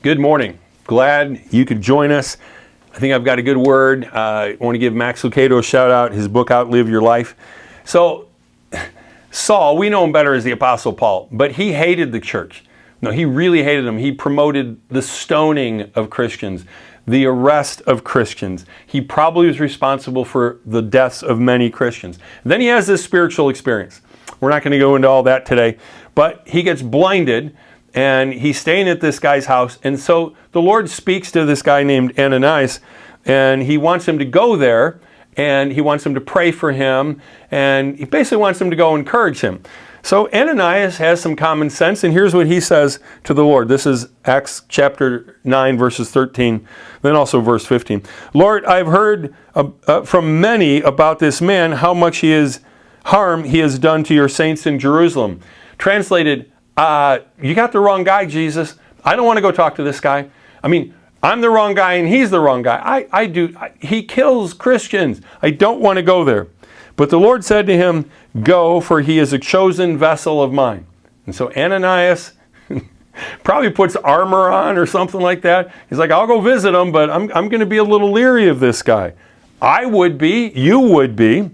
Good morning. Glad you could join us. I think I've got a good word. I want to give Max Lucado a shout out, his book, Outlive Your Life. So, Saul, we know him better as the Apostle Paul, but he hated the church. No, he really hated them. He promoted the stoning of Christians, the arrest of Christians. He probably was responsible for the deaths of many Christians. Then he has this spiritual experience. We're not going to go into all that today, but he gets blinded and he's staying at this guy's house. And so the Lord speaks to this guy named Ananias, and he wants him to go there, and he wants him to pray for him, and he basically wants him to go encourage him. So Ananias has some common sense, and here's what he says to the Lord. This is Acts chapter 9, verses 13, then also verse 15. Lord, I've heard from many about this man, how much harm he has done to your saints in Jerusalem. Translated, you got the wrong guy, Jesus. I don't want to go talk to this guy. I mean, I'm the wrong guy and he's the wrong guy. He kills Christians. I don't want to go there. But the Lord said to him, go, for he is a chosen vessel of mine. And so Ananias probably puts armor on or something like that. He's like, I'll go visit him, but I'm going to be a little leery of this guy. I would be, you would be.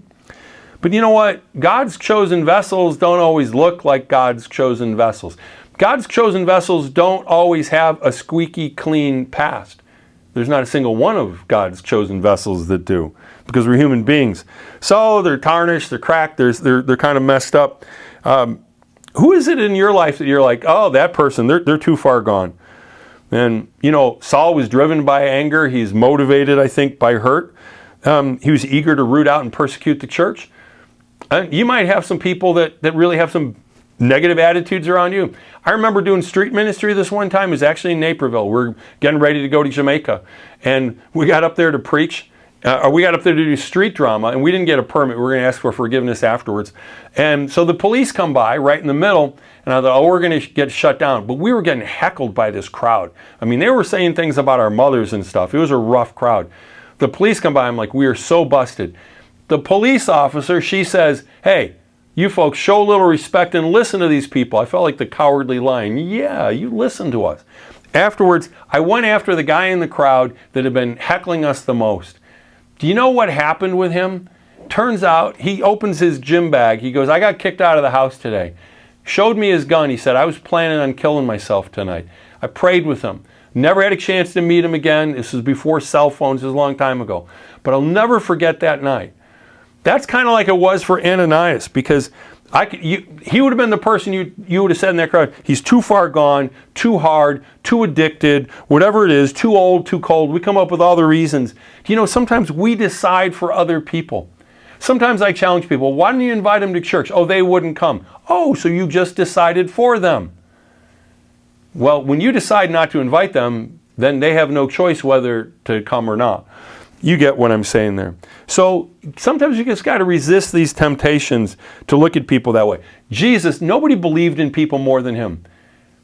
But you know what? God's chosen vessels don't always look like God's chosen vessels. God's chosen vessels don't always have a squeaky clean past. There's not a single one of God's chosen vessels that do, because we're human beings. So they're tarnished, they're cracked, they're kind of messed up. Who is it in your life that you're like, oh, that person, they're too far gone? And, you know, Saul was driven by anger. He's motivated, I think, by hurt. He was eager to root out and persecute the church. You might have some people that really have some negative attitudes around you. I remember doing street ministry this one time. It was actually in Naperville. We're getting ready to go to Jamaica. And we got up there to preach. We got up there to do street drama, and we didn't get a permit. We were going to ask for forgiveness afterwards. And so the police come by right in the middle, and I thought, oh, we're going to get shut down. But we were getting heckled by this crowd. I mean, they were saying things about our mothers and stuff. It was a rough crowd. The police come by. I'm like, we are so busted. The police officer, she says, hey, you folks show a little respect and listen to these people. I felt like the Cowardly Lion. Yeah, you listen to us. Afterwards, I went after the guy in the crowd that had been heckling us the most. Do you know what happened with him? Turns out he opens his gym bag. He goes, I got kicked out of the house today. Showed me his gun. He said, I was planning on killing myself tonight. I prayed with him. Never had a chance to meet him again. This was before cell phones. This was a long time ago. But I'll never forget that night. That's kind of like it was for Ananias, because he would have been the person you would have said in that crowd, he's too far gone, too hard, too addicted, whatever it is, too old, too cold. We come up with all the reasons. You know, sometimes we decide for other people. Sometimes I challenge people, why don't you invite them to church? Oh, they wouldn't come. Oh, so you just decided for them. Well, when you decide not to invite them, then they have no choice whether to come or not. You get what I'm saying there. So sometimes you just got to resist these temptations to look at people that way. Jesus, nobody believed in people more than him.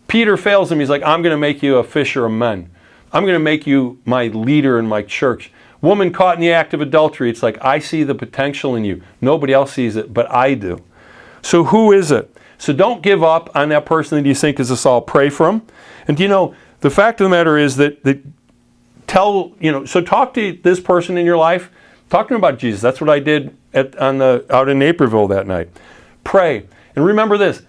Peter fails him. He's like, I'm going to make you a fisher of men. I'm going to make you my leader in my church. Woman caught in the act of adultery. It's like, I see the potential in you. Nobody else sees it, but I do. So who is it? So don't give up on that person that you think is a Saul. Pray for him. And you know, the fact of the matter is that so talk to this person in your life. Talk to them about Jesus. That's what I did out in Naperville that night. Pray. And remember this.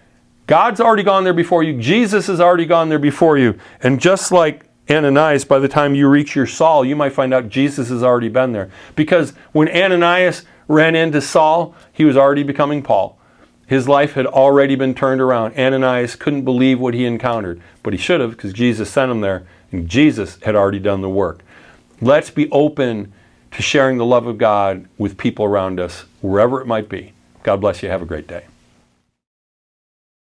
God's already gone there before you. Jesus has already gone there before you. And just like Ananias, by the time you reach your Saul, you might find out Jesus has already been there. Because when Ananias ran into Saul, he was already becoming Paul. His life had already been turned around. Ananias couldn't believe what he encountered. But he should have, because Jesus sent him there. And Jesus had already done the work. Let's be open to sharing the love of God with people around us, wherever it might be. God bless you. Have a great day.